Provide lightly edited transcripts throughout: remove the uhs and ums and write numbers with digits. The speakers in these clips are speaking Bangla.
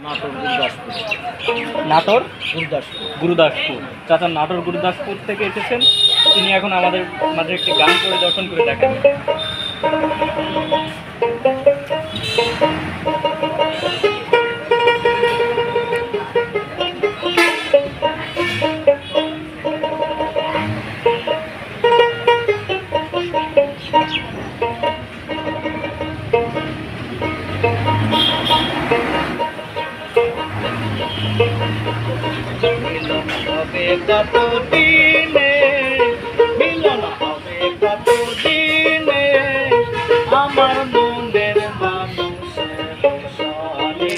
নাটোর গুরুদাসপুর। নাটোর গুরুদাসপুর। গুরুদাসপুর। চাচা নাটোর গুরুদাসপুর থেকে এসেছেন, তিনি এখন আমাদের মাঝে একটি গান পরিদর্শন করে দেখেন। মিলন হবে কত দিনে, মিলন হবে কত দিনে, আমার মনের মানুষের সনে,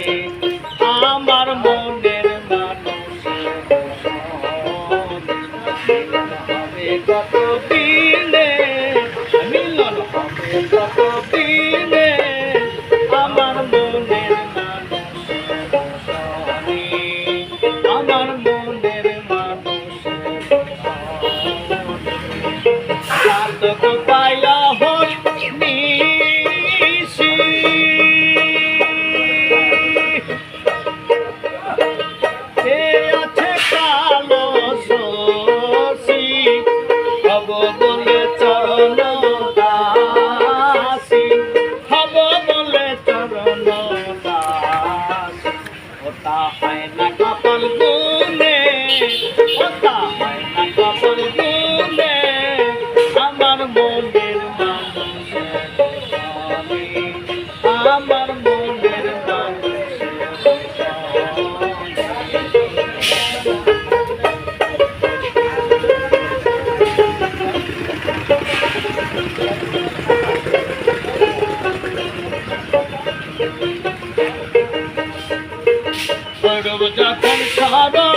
আমার মনের মানুষের সনে। মিলন হবে কত দিনে, মিলন হবে কত দিনে, আমার মনের মানুষের সনে, আমার মনের মানুষের সার্থক পাইয়া হোক নিশি, কে আছে কালো শশী, হব বলে চরণ দাসী, হব বলে চরণ দাসী। ওটা হয় না কপাল গুনে, ওটা হয় না কপাল গুনে, আমার মনের মানুষের সনে, আমার মনের মানুষের সনে। যখন সারা